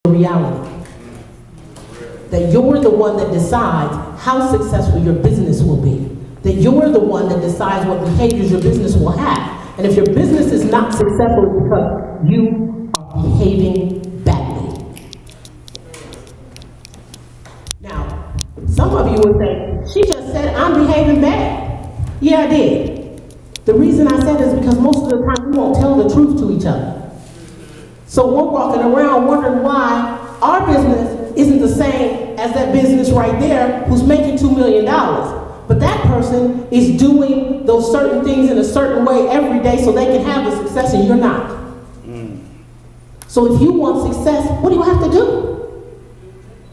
reality. That you're the one that decides how successful your business will be. That you're the one that decides what behaviors your business will have. And if your business is not successful, it's because you are behaving badly. Now, some of you would say, she just said I'm behaving bad. Yeah, I did. The reason I said this is because most of the time we won't tell the truth to each other. So we're walking around wondering why our business isn't the same as that business right there who's making $2 million. But that person is doing those certain things in a certain way every day so they can have the success and you're not. So if you want success, what do you have to do?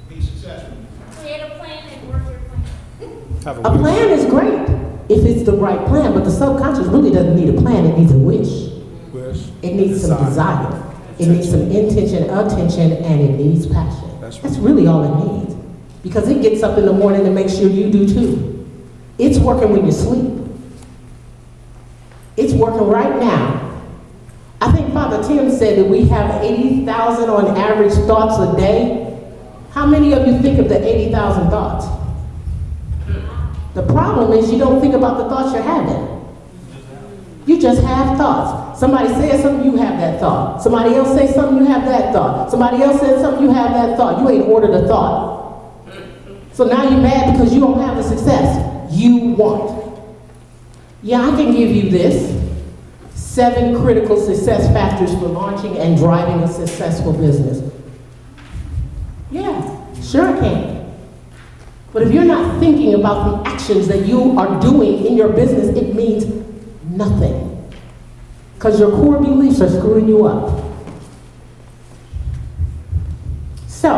Be successful. Create a plan and work your plan. A plan is great if it's the right plan, but the subconscious really doesn't need a plan, it needs a wish. It needs some desire. It needs some intention, attention, and it needs passion. That's really all it needs. Because it gets up in the morning and makes sure you do too. It's working when you sleep. It's working right now. I think Father Tim said that we have 80,000 on average thoughts a day. How many of you think of the 80,000 thoughts? The problem is you don't think about the thoughts you're having. You just have thoughts. Somebody says something, you have that thought. Somebody else says something, you have that thought. Somebody else says something, you have that thought. You ain't ordered a thought. So now you're mad because you don't have the success you want. Yeah, I can give you this. 7 critical success factors for launching and driving a successful business. Yeah, sure I can. But if you're not thinking about the actions that you are doing in your business, it means nothing. Because your core beliefs are screwing you up. So,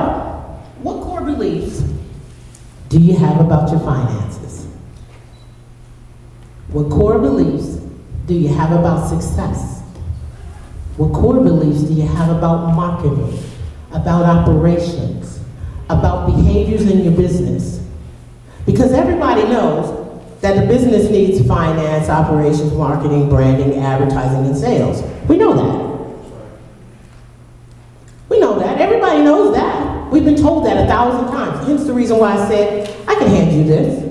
what core beliefs do you have about your finances? What core beliefs do you have about success? What core beliefs do you have about marketing, about operations, about behaviors in your business? Because everybody knows that the business needs finance, operations, marketing, branding, advertising, and sales. We know that. We know that. Everybody knows that. We've been told that 1,000 times. Hence the reason why I said, I can hand you this.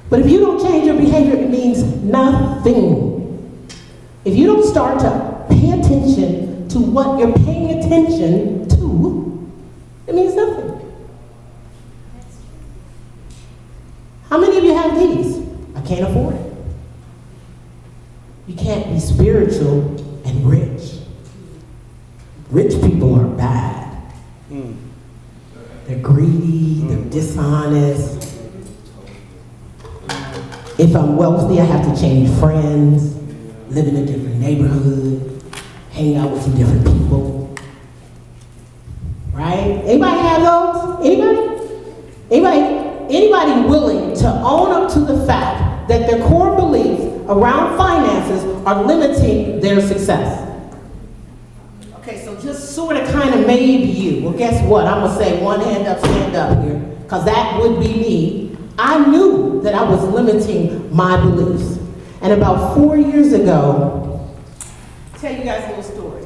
But if you don't change your behavior, it means nothing. If you don't start to pay attention to what you're paying attention to, it means nothing. How many of you have these? I can't afford it. You can't be spiritual and rich. Rich people are bad. They're greedy, they're dishonest. If I'm wealthy, I have to change friends, live in a different neighborhood, hang out with some different people. Right? Anybody have those? Anybody? Anybody willing to own up to the fact that their core beliefs around finances are limiting their success? Okay, so just sort of kind of maybe you. Well, guess what? I'm going to say one hand up, stand up here, because that would be me. I knew that I was limiting my beliefs. And about 4 years ago, I'll tell you guys a little story.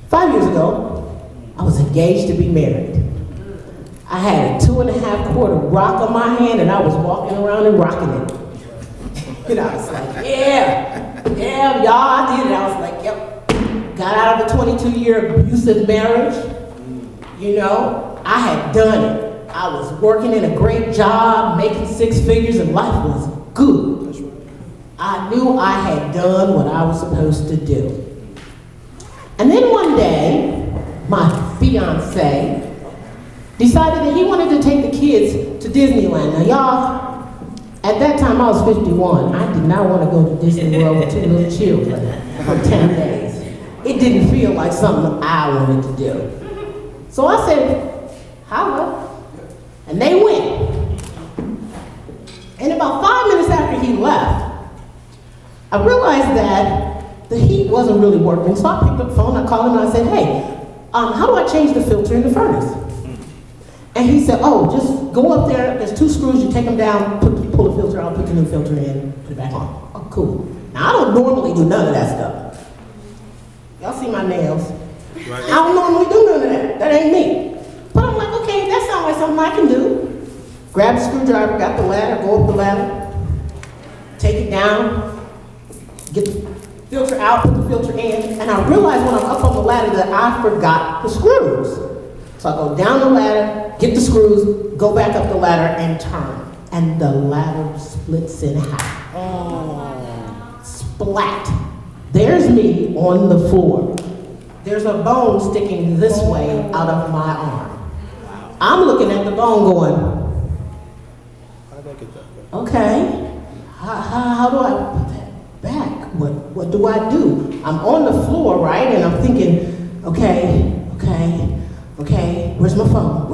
5 years ago, I was engaged to be married. I had a 2.5 quart rock on my hand and I was walking around and rocking it. And I was like, yeah, y'all, I did it. I was like, yep. Got out of a 22-year abusive marriage. You know, I had done it. I was working in a great job, making 6 figures, and life was good. I knew I had done what I was supposed to do. And then one day, my fiance decided that he wanted to take the kids to Disneyland. Now y'all, at that time I was 51. I did not want to go to Disney World with 2 little children for 10 days. It didn't feel like something I wanted to do. So I said, holla. And they went. And about 5 minutes after he left, I realized that the heat wasn't really working. So I picked up the phone, I called him and I said, hey, how do I change the filter in the furnace? And he said, oh, just go up there, there's 2 screws, you take them down, pull the filter out, put the new filter in, put it back on. Oh, cool. Now, I don't normally do none of that stuff. Y'all see my nails? Right. I don't normally do none of that. That ain't me. But I'm like, okay, that sounds like something I can do. Grab the screwdriver, got the ladder, go up the ladder, take it down, get the filter out, put the filter in, and I realized when I'm up on the ladder that I forgot the screws. So I go down the ladder, get the screws, go back up the ladder, and turn. And the ladder splits in half. Splat. There's me on the floor. There's a bone sticking this way out of my arm. I'm looking at the bone going, okay, how do I put that back? What do I do? I'm on the floor, right? And I'm thinking, okay, where's my phone?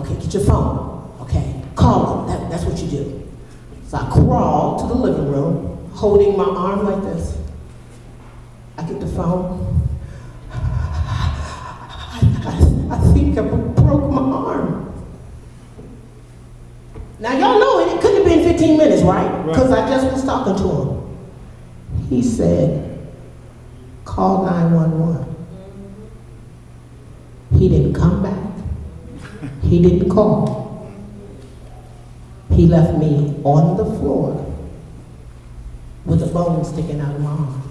Okay, get your phone. Okay, call them. That's what you do. So I crawl to the living room, holding my arm like this. I get the phone. I think I broke my arm. Now y'all know it couldn't have been 15 minutes, right? Because I just was talking to him. He said, call 911. He didn't come back. He didn't call. He left me on the floor with a bone sticking out of my arm.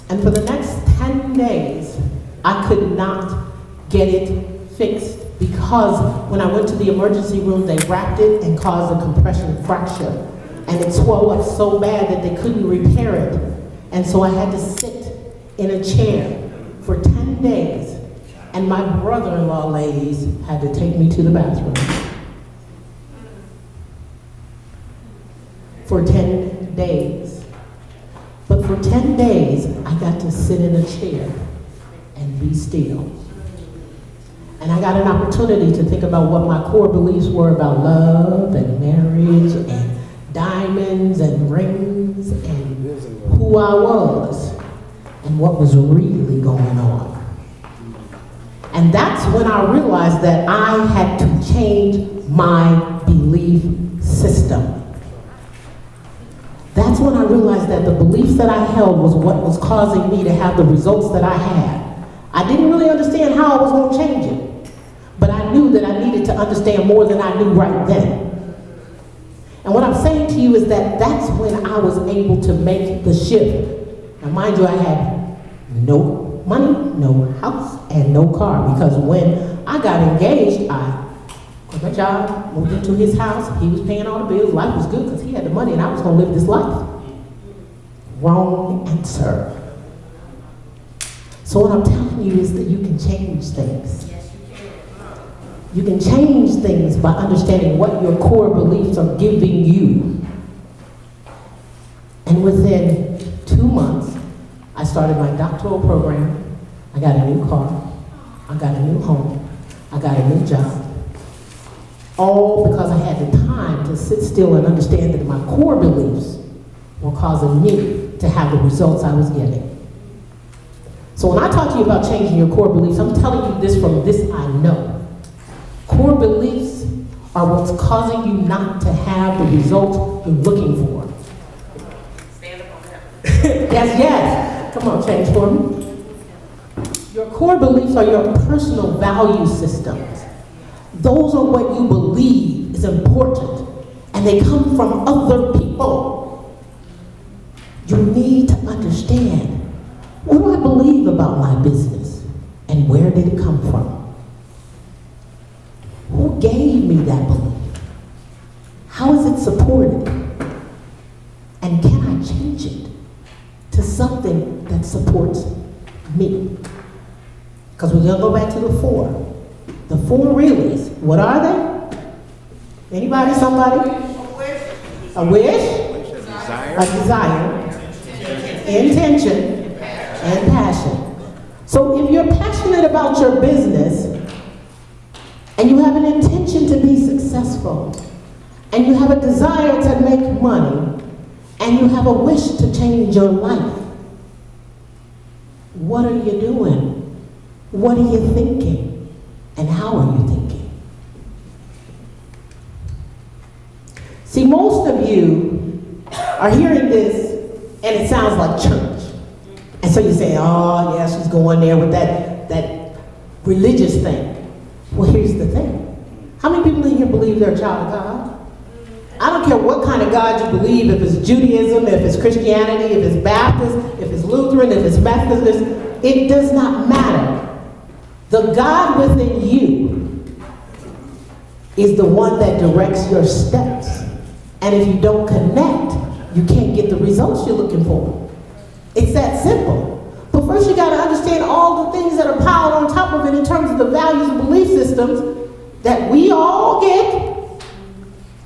And for the next 10 days, I could not get it fixed because when I went to the emergency room, they wrapped it and caused a compression fracture. And it swelled up so bad that they couldn't repair it. And so I had to sit in a chair for 10 days. And my brother-in-law, ladies, had to take me to the bathroom. For 10 days. But for 10 days, I got to sit in a chair and be still. And I got an opportunity to think about what my core beliefs were about love and marriage and diamonds and rings and who I was and what was really going on. And that's when I realized that I had to change my belief system. That's when I realized that the beliefs that I held was what was causing me to have the results that I had. I didn't really understand how I was going to change it, but I knew that I needed to understand more than I knew right then. And what I'm saying to you is that that's when I was able to make the shift. Now mind you, I had no money, no house, and no car, because when I got engaged, I quit my job, moved into his house, he was paying all the bills, life was good because he had the money and I was going to live this life. Wrong answer. So what I'm telling you is that you can change things. You can change things by understanding what your core beliefs are giving you. And within 2 months, I started my doctoral program. I got a new car. I got a new home. I got a new job. All because I had the time to sit still and understand that my core beliefs were causing me to have the results I was getting. So when I talk to you about changing your core beliefs, I'm telling you this from this I know. Core beliefs are what's causing you not to have the results you're looking for. Stand up on that. Yes. Come on, change for me. Your core beliefs are your personal value systems. Those are what you believe is important, and they come from other people. You need to understand, what do I believe about my business, and where did it come from? Who gave me that belief? How is it supported? And can I change it to something that supports me? Because we're going to go back to the four. The four reallys. What are they? Anybody? Somebody? A wish? A desire. Intention. And passion. So if you're passionate about your business, and you have an intention to be successful, and you have a desire to make money, and you have a wish to change your life, what are you doing? What are you thinking? And how are you thinking? See, most of you are hearing this, and it sounds like church. And And so you say, oh yeah, she's going there with that religious thing. Well, here's the thing. How many people in here believe they're a child of God? I don't care what kind of God you believe, if it's Judaism, if it's Christianity, if it's Baptist, if it's Lutheran, if it's Methodist, it does not matter. The God within you is the one that directs your steps. And if you don't connect, you can't get the results you're looking for. It's that simple. But first you got to understand all the things that are piled on top of it in terms of the values and belief systems that we all get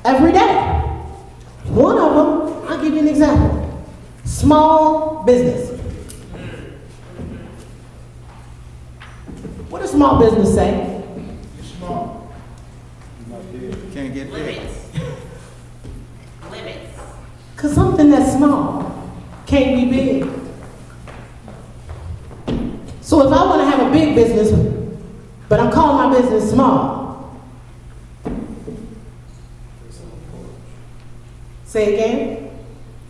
every day. One of them, I'll give you an example. Small business. What does small business say? You're small. Can't get big. Limits. Because something that's small can't be big. So if I want to have a big business, but I'm calling my business small, say again?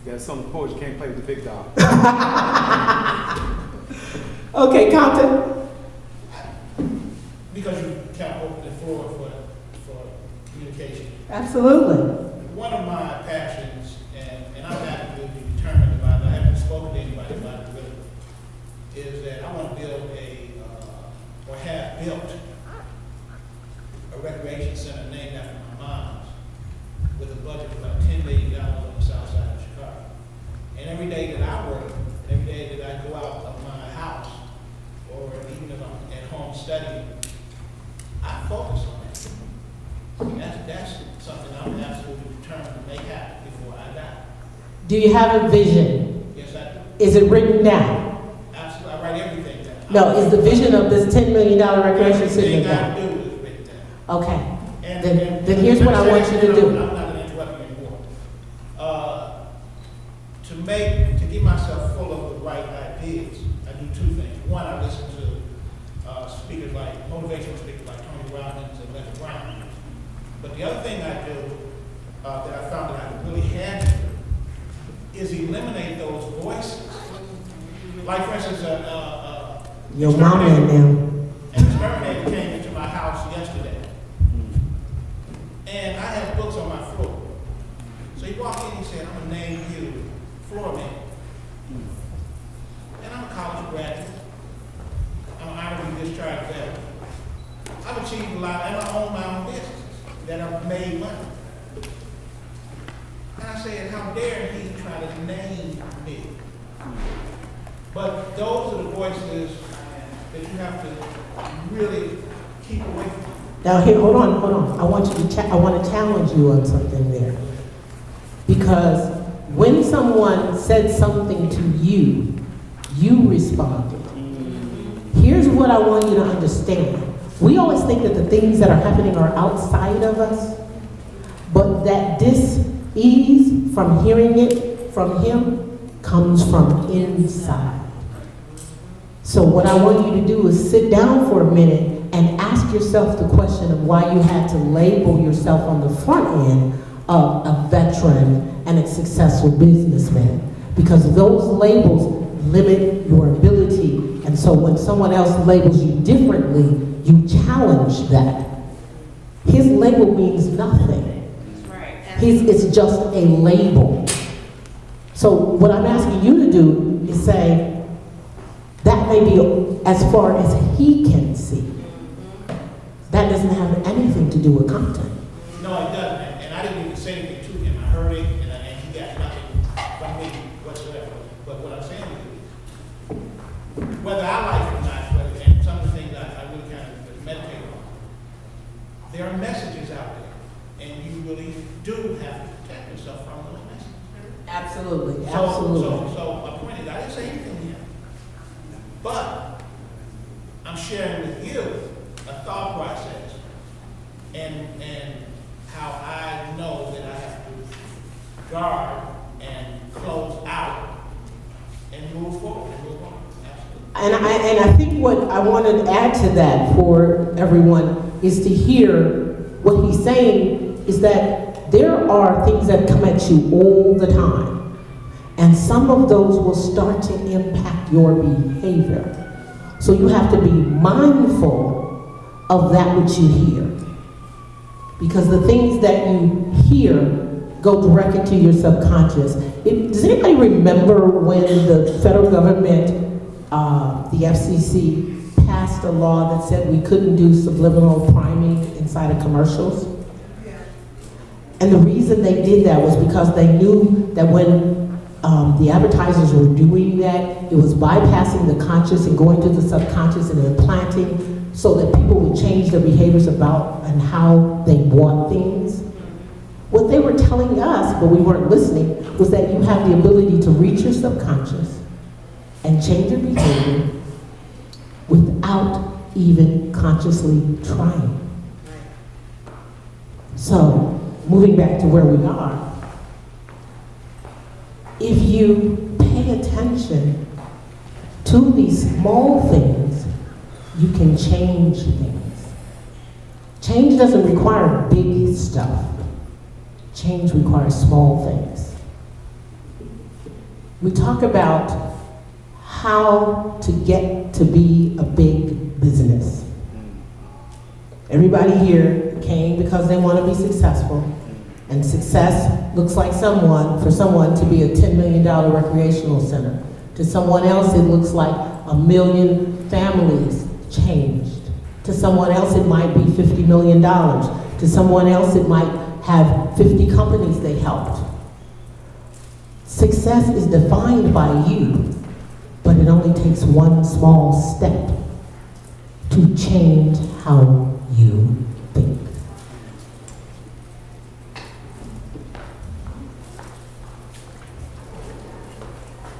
There's some porch you can't play with the big dog. Okay, Compton. Because you can't open the floor for communication. Absolutely. One of my passions, and I'm absolutely determined about it, I haven't spoken to anybody about it really, is that I want to build or have built a recreation center named after my mom's with a budget of about $10 million on the south side of Chicago. And every day that I work, and every day that I go out of my house, or even if I'm at home studying, I focus on that. That's something I'm absolutely determined to make happen before I die. Do you have a vision? Yes, I do. Is it written down? Absolutely. I write everything down. No, is the vision of this $10 million recreation center Everything down? I do is written down. Okay. And Then here's what I want you to do. I'm not going to interrupt you anymore. To get myself full of the right ideas, I do two things. One, I listen to speakers like, motivational speakers like Tony Robbins and Les Brown. But the other thing I do that I found that I really had to do is eliminate those voices. Like, for instance, Your mama and them. an exterminator came into my house yesterday. And I had books on my floor. So he walked in and he said, I'm going to name you floor man. And I'm a college graduate. I'm an honorary discharged veteran. I've achieved a lot, and I own my own businesses that have made money. And I said, how dare he try to name me? But those are the voices that you have to really keep away from. Now here, hold on. I want to challenge you on something there. Because when someone said something to you, you responded. Here's what I want you to understand. We always think that the things that are happening are outside of us, but that dis-ease from hearing it from him comes from inside. So what I want you to do is sit down for a minute and ask yourself the question of why you had to label yourself on the front end of a veteran and a successful businessman. Because those labels limit your ability. And so when someone else labels you differently, you challenge that. His label means nothing. Right. It's just a label. So what I'm asking you to do is say, that may be as far as he can see. That doesn't have anything to do with content. No, it doesn't. And I didn't even say anything to him. I heard it, and he got nothing from me whatsoever. But what I'm saying is, whether I like it or not, and some of the things I really kind of meditate on, there are messages out there, and you really do have to protect yourself from those messages. Absolutely, So my point is, I didn't say anything here. But I'm sharing with you a thought process and how I know that I have to guard and close out and move forward and move on. Absolutely. And I think what I want to add to that for everyone is to hear what he's saying is that there are things that come at you all the time. And some of those will start to impact your behavior. So you have to be mindful of that which you hear. Because the things that you hear go directly to your subconscious. Does anybody remember when the federal government, the FCC, passed a law that said we couldn't do subliminal priming inside of commercials? And the reason they did that was because they knew that when the advertisers were doing that, it was bypassing the conscious and going to the subconscious and implanting so that people would change their behaviors about and how they bought things. What they were telling us, but we weren't listening, was that you have the ability to reach your subconscious and change your behavior without even consciously trying. So, moving back to where we are, if you pay attention to these small things, you can change things. Change doesn't require big stuff. Change requires small things. We talk about how to get to be a big business. Everybody here came because they want to be successful. And success looks like for someone to be a $10 million recreational center. To someone else, it looks like 1 million families changed. To someone else, it might be $50 million. To someone else, it might have 50 companies they helped. Success is defined by you, but it only takes one small step to change how you think.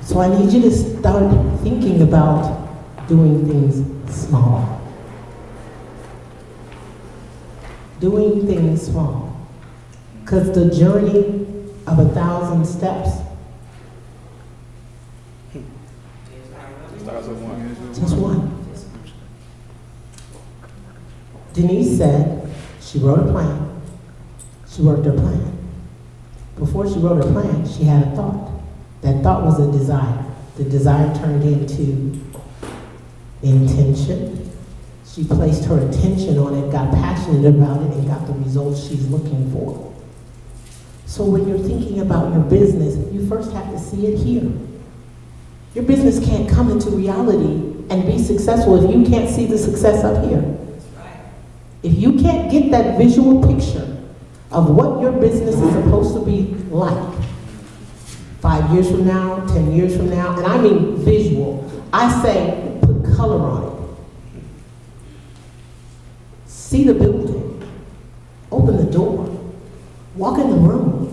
So I need you to start thinking about doing things small. Doing things small. Because the journey of 1,000 steps Starts with one. just one. Denise said she wrote a plan. She worked her plan. Before she wrote her plan, she had a thought. That thought was a desire. The desire turned into intention. She placed her attention on it, got passionate about it, and got the results she's looking for. So when you're thinking about your business, you first have to see it here. Your business can't come into reality and be successful if you can't see the success up here. If you can't get that visual picture of what your business is supposed to be like 5 years from now, 10 years from now, and I mean visual, I say put color on it. See the building, open the door, walk in the room.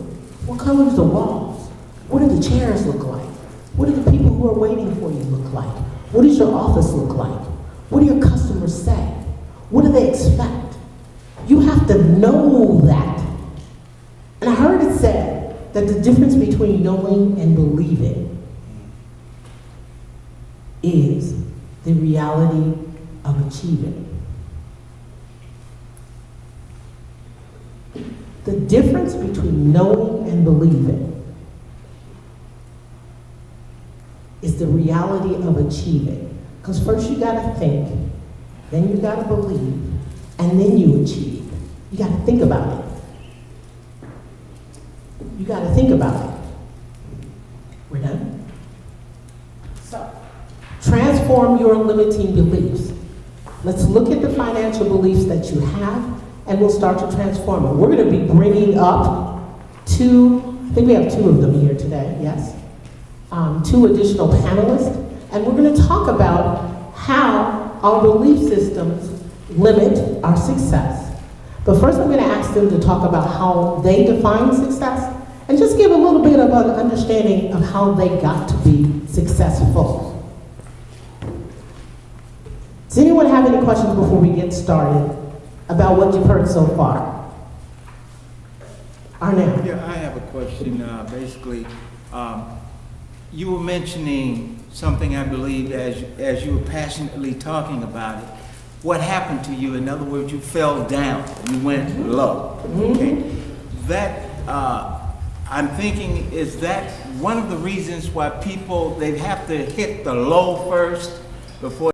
What color is the walls? What do the chairs look like? What do the people who are waiting for you look like? What does your office look like? What do your customers say? What do they expect? You have to know that. And I heard it said that the difference between knowing and believing is the reality of achieving. The difference between knowing and believing is the reality of achieving. Because first you gotta think, then you gotta believe, and then you achieve. You gotta think about it. You gotta think about it. We're done? So, transform your limiting beliefs. Let's look at the financial beliefs that you have, and we'll start to transform them. We're gonna be bringing up I think we have 2 of them here today, yes? 2 additional panelists, and we're going to talk about how our belief systems limit our success. But first I'm going to ask them to talk about how they define success, and just give a little bit of an understanding of how they got to be successful. Does anyone have any questions before we get started about what you've heard so far? Arnell. Yeah, I have a question. Basically, you were mentioning something, I believe, as you were passionately talking about it. What happened to you? In other words, you fell down. You went low. Okay. That I'm thinking, is that one of the reasons why people, they have to hit the low first before